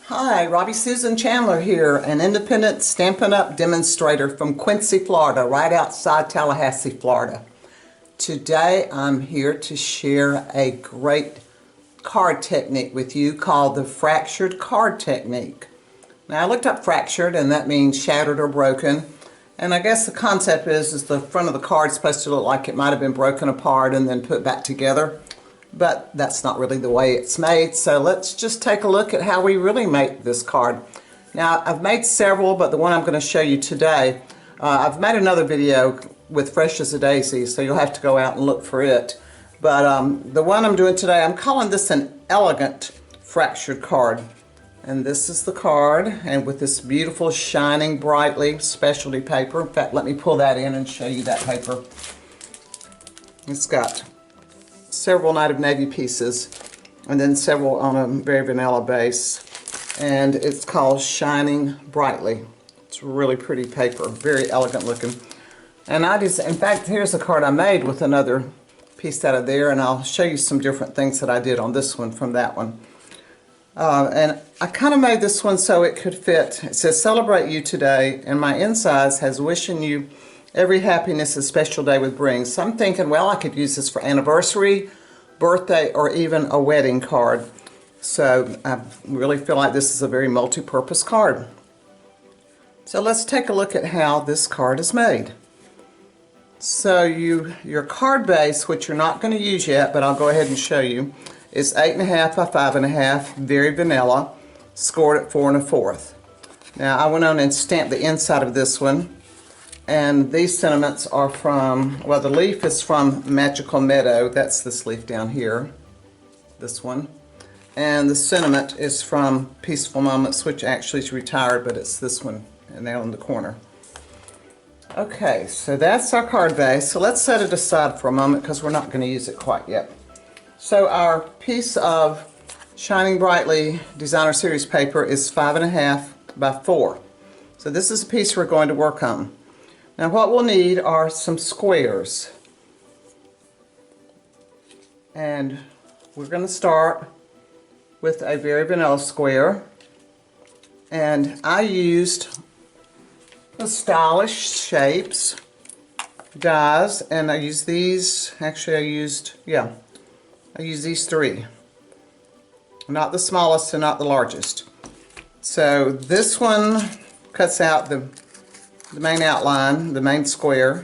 Hi, Robbie Susan Chandler here, an independent Stampin' Up! Demonstrator from Quincy, Florida, right outside Tallahassee, Florida. Today I'm here to share a great card technique with you called the fractured card technique. Now I looked up fractured, and that means shattered or broken. And I guess the concept is the front of the card is supposed to look like it might have been broken apart and then put back together. But that's not really the way it's made, so let's just take a look at how we really make this card. Now, I've made several, but the one I'm going to show you today, I've made another video with Fresh as a Daisy, so you'll have to go out and look for it. But the one I'm doing today, I'm calling this an elegant fractured card. And this is the card, and with this beautiful, shining, brightly specialty paper. In fact, let me pull that in and show you that paper. It's got several Night of Navy pieces, and then several on a very vanilla base, and it's called Shining Brightly. It's really pretty paper, very elegant looking. And in fact, here's a card I made with another piece out of there, and I'll show you some different things that I did on this one from that one. And I kind of made this one so it could fit. It says, "Celebrate you today," and my insides has "Wishing you every happiness a special day would bring." So I'm thinking, well, I could use this for anniversary, birthday, or even a wedding card. So I really feel like this is a very multi-purpose card. So let's take a look at how this card is made. So your card base, which you're not going to use yet, but I'll go ahead and show you, is 8.5 by 5.5, very vanilla, scored at 4 1/4. Now I went on and stamped the inside of this one. And these sentiments are from, well, the leaf is from Magical Meadow. That's this leaf down here, this one. And the sentiment is from Peaceful Moments, which actually is retired, but it's this one now in the corner. Okay, so that's our card base. So let's set it aside for a moment because we're not going to use it quite yet. So our piece of Shining Brightly Designer Series paper is 5.5 by 4. So this is a piece we're going to work on. Now what we'll need are some squares, and we're going to start with a very vanilla square, and I used the Stylish Shapes dies, and I used these, actually I used these three, not the smallest and not the largest. So this one cuts out the main outline, the main square,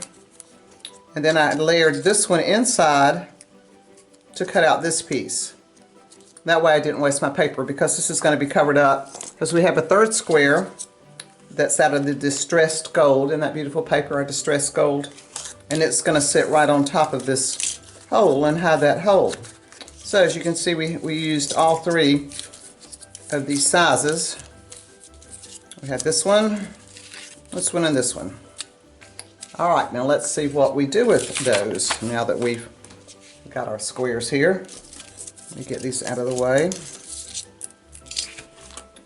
and then I layered this one inside to cut out this piece. That way I didn't waste my paper, because this is going to be covered up, because we have a third square that's out of the distressed gold. In that beautiful paper, a distressed gold, and it's going to sit right on top of this hole and hide that hole. So as you can see, we used all three of these sizes. We had this one, and this one. Alright, now let's see what we do with those now that we've got our squares here. Let me get these out of the way.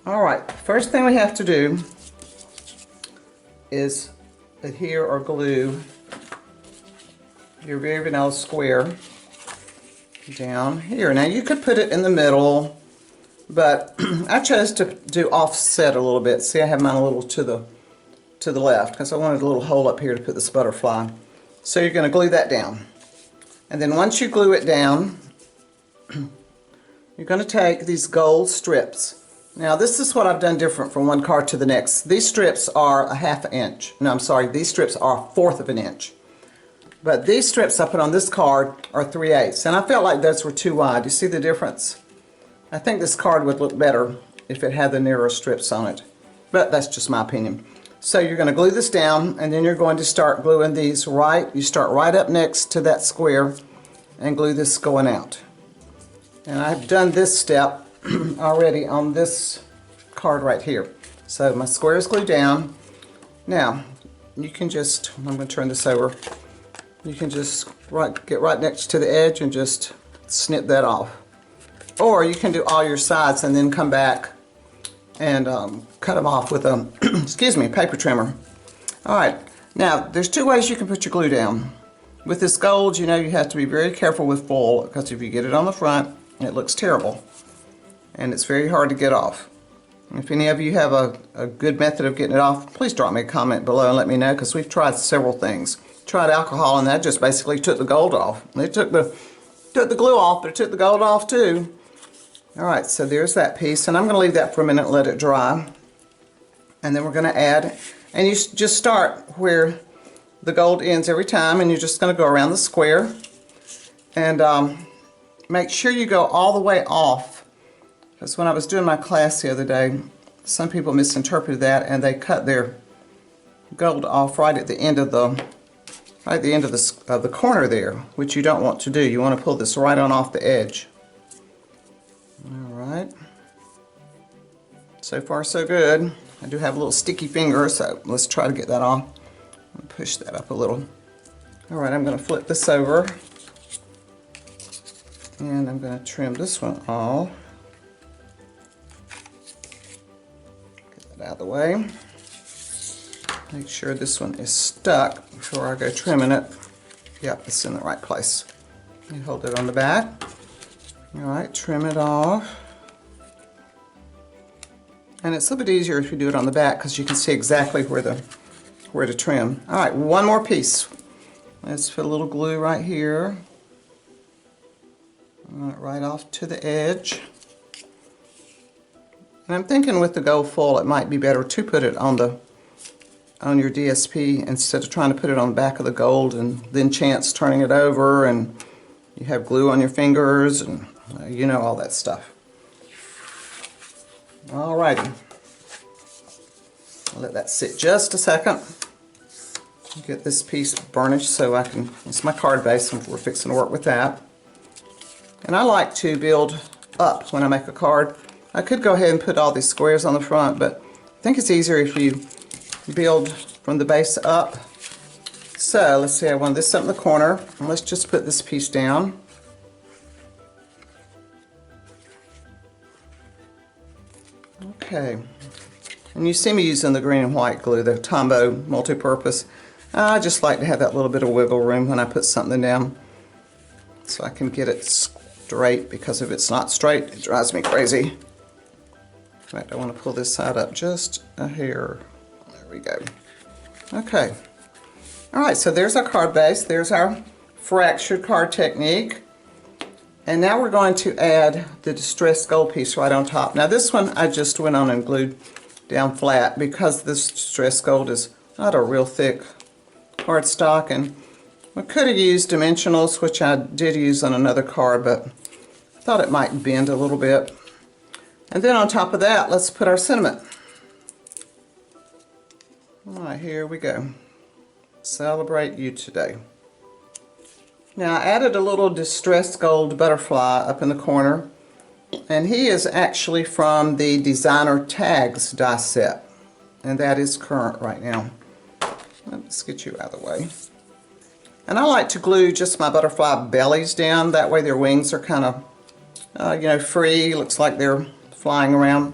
Alright, first thing we have to do is adhere or glue your very vanilla square down here. Now you could put it in the middle, but I chose to do offset a little bit. See, I have mine a little to the left because I wanted a little hole up here to put this butterfly. So you're going to glue that down. And then once you glue it down, you're going to take these gold strips. Now this is what I've done different from one card to the next. These strips are a 1/2 inch. No, I'm sorry, these strips are 1/4 of an inch. But these strips I put on this card are 3/8. And I felt like those were too wide. You see the difference? I think this card would look better if it had the narrow strips on it. But that's just my opinion. So you're going to glue this down, and then you're going to start gluing these you start right up next to that square and glue this going out. And I've done this step already on this card right here. So my square is glued down. Now you can just, I'm going to turn this over, you can just get right next to the edge and just snip that off. Or you can do all your sides and then come back and cut them off with a excuse me, paper trimmer. Alright, now there's two ways you can put your glue down. With this gold, you know you have to be very careful with foil, because if you get it on the front, it looks terrible and it's very hard to get off. If any of you have a good method of getting it off, please drop me a comment below and let me know, because we've tried several things. Tried alcohol, and that just basically took the gold off. It took the glue off, but it took the gold off too. Alright, so there's that piece, and I'm going to leave that for a minute and let it dry. And then we're going to add, and you just start where the gold ends every time, and you're just going to go around the square. And make sure you go all the way off, because when I was doing my class the other day, some people misinterpreted that and they cut their gold off right at the end of the corner there, which you don't want to do. You want to pull this right on off the edge. Alright, so far so good. I do have a little sticky finger, so let's try to get that off. Push that up a little. Alright, I'm going to flip this over, and I'm going to trim this one off. Get that out of the way. Make sure this one is stuck before I go trimming it. Yep, it's in the right place. You hold it on the back. Alright, trim it off. And it's a little bit easier if you do it on the back, because you can see exactly where to trim. Alright, one more piece. Let's put a little glue right here. Right off to the edge. And I'm thinking with the gold foil it might be better to put it on your DSP instead of trying to put it on the back of the gold and then chance turning it over and you have glue on your fingers and you know, all that stuff. Alrighty. I'll let that sit just a second. Get this piece burnished so I can, it's my card base and we're fixing to work with that. And I like to build up when I make a card. I could go ahead and put all these squares on the front, but I think it's easier if you build from the base up. So let's see, I want this up in the corner. And let's just put this piece down. Okay. And you see me using the green and white glue, the Tombow multi-purpose. I just like to have that little bit of wiggle room when I put something down so I can get it straight, because if it's not straight, it drives me crazy. In fact, I want to pull this side up just a hair. There we go. Okay. Alright, so there's our card base. There's our fractured card technique. And now we're going to add the distressed gold piece right on top. Now this one I just went on and glued down flat because this distressed gold is not a real thick cardstock, and we could have used dimensionals, which I did use on another card, but I thought it might bend a little bit. And then on top of that, let's put our sentiment. Alright, here we go. Celebrate you today. Now I added a little distressed gold butterfly up in the corner, and he is actually from the Designer Tags die set, and that is current right now. Let's get you out of the way. And I like to glue just my butterfly bellies down, that way their wings are kind of you know, free, looks like they're flying around.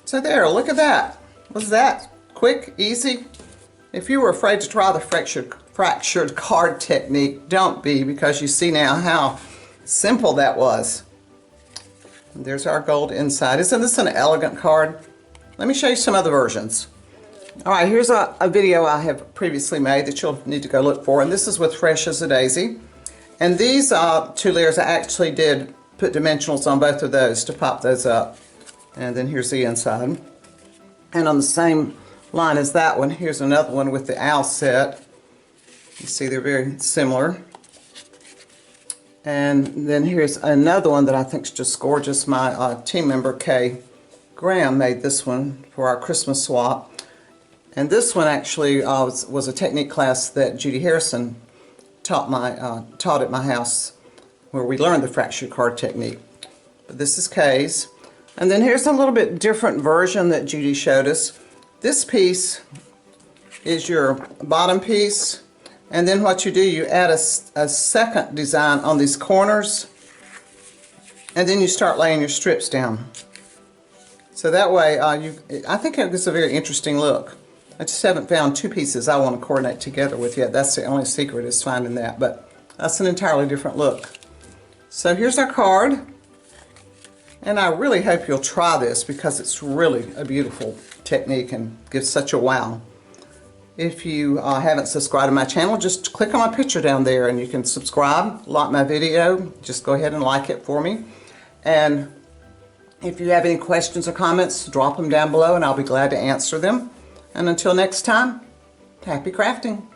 So there, look at that. Was that quick, easy? If you were afraid to try the fractured card technique, don't be, because you see now how simple that was. And there's our gold inside. Isn't this an elegant card? Let me show you some other versions. Alright, here's a video I have previously made that you'll need to go look for, and this is with Fresh as a Daisy. And these two layers, I actually did put dimensionals on both of those to pop those up. And then here's the inside. And on the same line as that one, here's another one with the owl set. You see they're very similar. And then here's another one that I think is just gorgeous. My team member Kay Graham made this one for our Christmas swap. And this one actually was a technique class that Judy Harrison taught at my house, where we learned the fractured card technique. But this is Kay's. And then here's a little bit different version that Judy showed us. This piece is your bottom piece, and then what you do, you add a second design on these corners, and then you start laying your strips down. So that way, I think it gives a very interesting look. I just haven't found two pieces I want to coordinate together with yet. That's the only secret, is finding that, but that's an entirely different look. So here's our card. And I really hope you'll try this because it's really a beautiful technique and gives such a wow. If you haven't subscribed to my channel, just click on my picture down there and you can subscribe, like my video. Just go ahead and like it for me. And if you have any questions or comments, drop them down below and I'll be glad to answer them. And until next time, happy crafting.